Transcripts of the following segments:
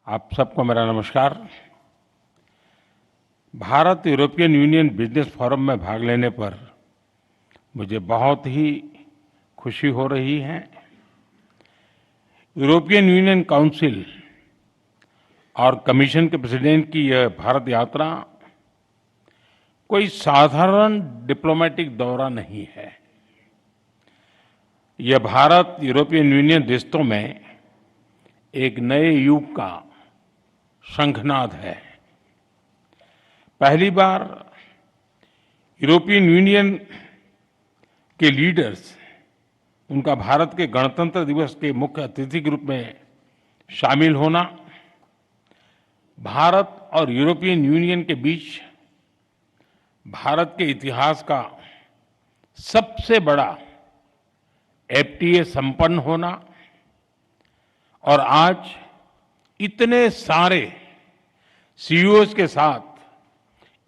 आप सबको मेरा नमस्कार। Bharat European union business forum में भाग लेने पर मुझे बहुत ही खुशी हो रही है। यूरोपियन यूनियन काउंसिल और कमीशन के प्रेसिडेंट की यह भारत यात्रा कोई साधारण डिप्लोमेटिक दौरा नहीं है। यह भारत यूरोपियन यूनियन रिश्तों में एक नए युग का शंखनाद है। पहली बार यूरोपियन यूनियन के लीडर्स उनका भारत के गणतंत्र दिवस के मुख्य अतिथि के रूप में शामिल होना, भारत और यूरोपियन यूनियन के बीच भारत के इतिहास का सबसे बड़ा एफटीए संपन्न होना और आज इतने सारे सीईओज के साथ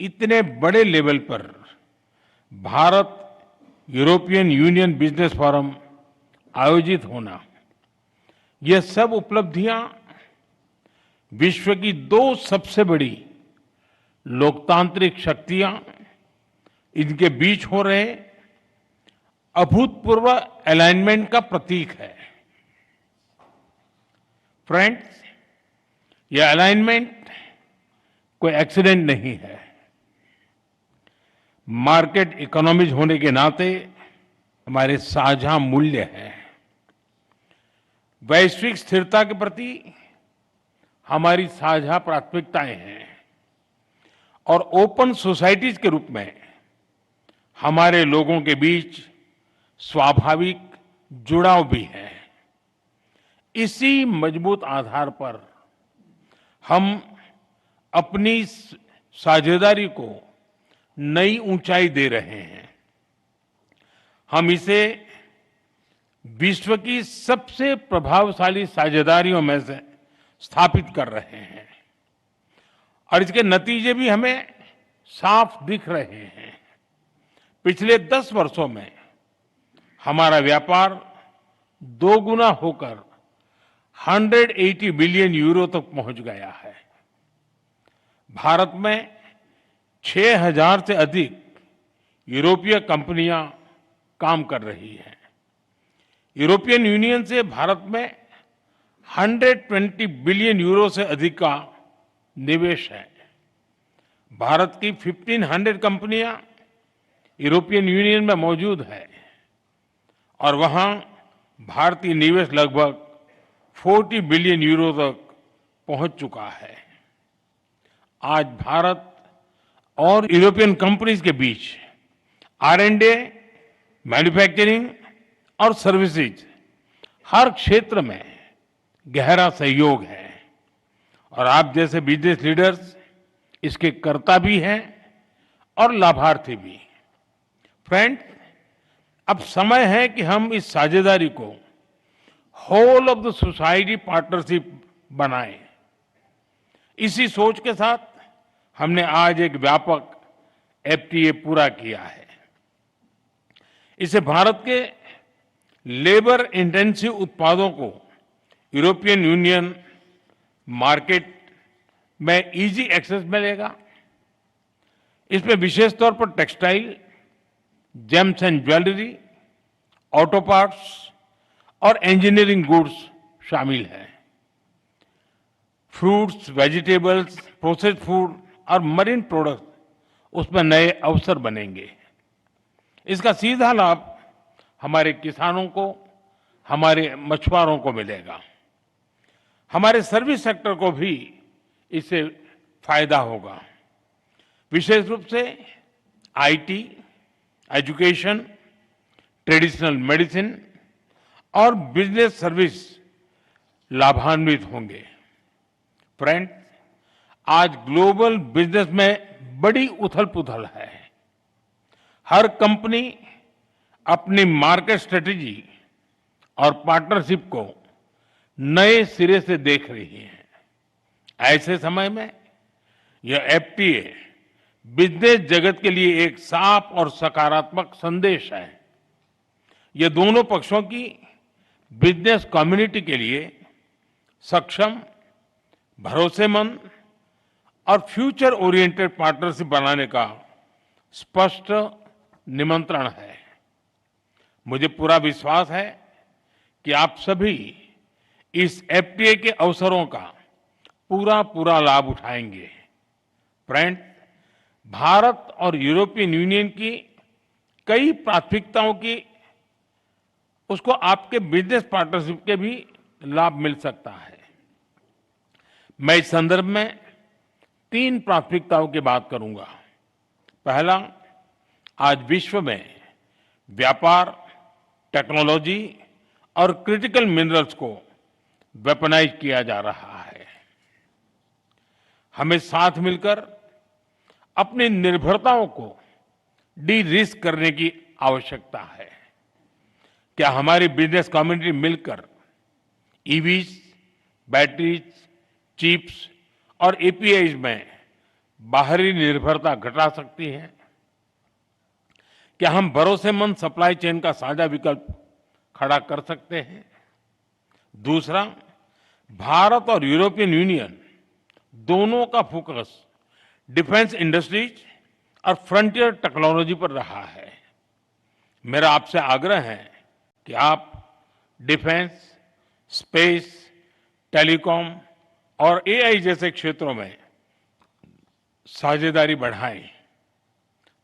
इतने बड़े लेवल पर Bharat European union business forum आयोजित होना, ये सब उपलब्धियां विश्व की दो सबसे बड़ी लोकतांत्रिक शक्तियां इनके बीच हो रहे अभूतपूर्व अलाइनमेंट का प्रतीक है। फ्रेंड्स, यह अलाइनमेंट कोई एक्सीडेंट नहीं है। मार्केट इकोनॉमीज होने के नाते हमारे साझा मूल्य हैं। वैश्विक स्थिरता के प्रति हमारी साझा प्राथमिकताएं हैं और ओपन सोसाइटीज के रूप में हमारे लोगों के बीच स्वाभाविक जुड़ाव भी है। इसी मजबूत आधार पर हम अपनी साझेदारी को नई ऊंचाई दे रहे हैं। हम इसे विश्व की सबसे प्रभावशाली साझेदारियों में से स्थापित कर रहे हैं और इसके नतीजे भी हमें साफ दिख रहे हैं। पिछले 10 वर्षों में हमारा व्यापार 2 गुना होकर 180 बिलियन यूरो तक पहुंच गया है। भारत में 6,000 से अधिक यूरोपीय कंपनियां काम कर रही हैं। यूरोपियन यूनियन से भारत में 120 बिलियन यूरो से अधिक का निवेश है। भारत की 1500 कंपनियां यूरोपियन यूनियन में मौजूद है और वहां भारतीय निवेश लगभग 40 बिलियन यूरो तक पहुंच चुका है। आज भारत और यूरोपियन कंपनीज के बीच R&D, मैन्युफैक्चरिंग और सर्विसेज हर क्षेत्र में गहरा सहयोग है और आप जैसे बिजनेस लीडर्स इसके कर्ता भी हैं और लाभार्थी भी। फ्रेंड्स, अब समय है कि हम इस साझेदारी को whole of the society partnership बनाएं। इसी सोच के साथ हमने आज एक व्यापक एफटीए पूरा किया है। इसे भारत के लेबर इंटेंसिव उत्पादों को यूरोपियन यूनियन मार्केट में इजी एक्सेस मिलेगा। इसमें विशेष तौर पर textile, James and jewellery, auto parts और इंजीनियरिंग गुड्स शामिल हैं। फ्रूट्स, वेजिटेबल्स, प्रोसेस्ड फूड और मरीन प्रोडक्ट उसमें नए अवसर बनेंगे। इसका सीधा लाभ हमारे किसानों को, हमारे मछुआरों को मिलेगा। हमारे सर्विस सेक्टर को भी इससे फायदा होगा। विशेष रूप से आईटी, एजुकेशन, ट्रेडिशनल मेडिसिन और बिजनेस सर्विस लाभान्वित होंगे। फ्रेंड, आज ग्लोबल बिजनेस में बड़ी उथल-पुथल है। हर कंपनी अपनी मार्केट स्ट्रेटेजी और पार्टनरशिप को नए सिरे से देख रही है। ऐसे समय में यह एफटीए बिजनेस जगत के लिए एक साफ और सकारात्मक संदेश है। यह दोनों पक्षों की बिजनेस कम्युनिटी के लिए सक्षम, भरोसेमंद और फ्यूचर ओरिएंटेड पार्टनरशिप बनाने का स्पष्ट निमंत्रण है। मुझे पूरा विश्वास है कि आप सभी इस एफटीए के अवसरों का पूरा पूरा लाभ उठाएंगे। फ्रेंड, भारत और यूरोपियन यूनियन की कई प्राथमिकताओं की उसको आपके बिजनेस पार्टनरशिप के भी लाभ मिल सकता है। मैं इस संदर्भ में 3 प्राथमिकताओं की बात करूंगा। पहला, आज विश्व में व्यापार, टेक्नोलॉजी और क्रिटिकल मिनरल्स को वेपनाइज किया जा रहा है। हमें साथ मिलकर अपनी निर्भरताओं को डी रिस्क करने की आवश्यकता है। क्या हमारी बिजनेस कम्युनिटी मिलकर ईवीज, बैटरीज, चिप्स और एपीआईज में बाहरी निर्भरता घटा सकती है? क्या हम भरोसेमंद सप्लाई चेन का साझा विकल्प खड़ा कर सकते हैं? दूसरा, भारत और यूरोपियन यूनियन दोनों का फोकस डिफेंस इंडस्ट्रीज और फ्रंटियर टेक्नोलॉजी पर रहा है। मेरा आपसे आग्रह है कि आप डिफेंस, स्पेस, टेलीकॉम और एआई जैसे क्षेत्रों में साझेदारी बढ़ाएं।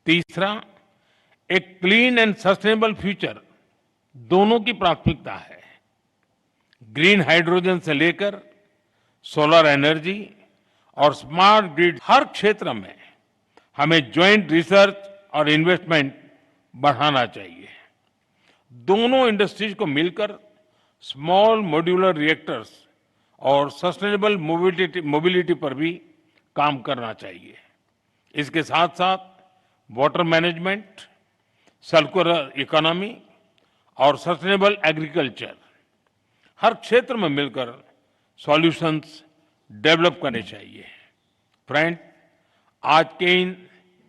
तीसरा, एक क्लीन एंड सस्टेनेबल फ्यूचर दोनों की प्राथमिकता है। ग्रीन हाइड्रोजन से लेकर सोलर एनर्जी और स्मार्ट ग्रिड, हर क्षेत्र में हमें ज्वाइंट रिसर्च और इन्वेस्टमेंट बढ़ाना चाहिए। दोनों इंडस्ट्रीज को मिलकर स्मॉल मॉड्यूलर रिएक्टर्स और सस्टेनेबल मोबिलिटी पर भी काम करना चाहिए। इसके साथ साथ वाटर मैनेजमेंट, सर्कुलर इकोनॉमी और सस्टेनेबल एग्रीकल्चर, हर क्षेत्र में मिलकर सॉल्यूशंस डेवलप करने चाहिए। फ्रेंड, आज के इन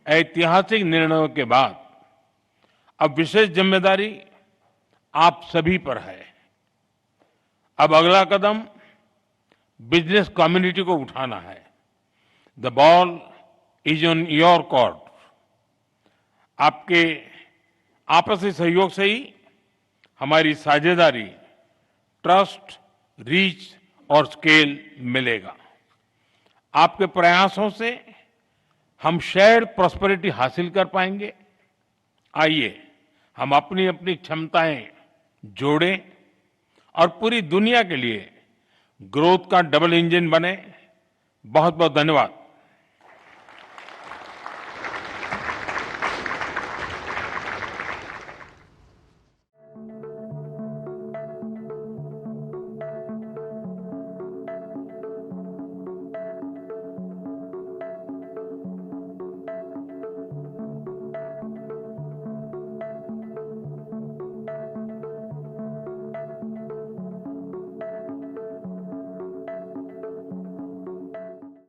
ऐतिहासिक निर्णयों के बाद अब विशेष जिम्मेदारी आप सभी पर है। अब अगला कदम बिजनेस कम्युनिटी को उठाना है। The ball is on your court. आपके आपसी सहयोग से ही हमारी साझेदारी, ट्रस्ट, रीच और स्केल मिलेगा। आपके प्रयासों से हम शेयर्ड प्रॉस्पेरिटी हासिल कर पाएंगे। आइए हम अपनी अपनी क्षमताएं जोड़ें और पूरी दुनिया के लिए ग्रोथ का डबल इंजन बने। बहुत बहुत धन्यवाद।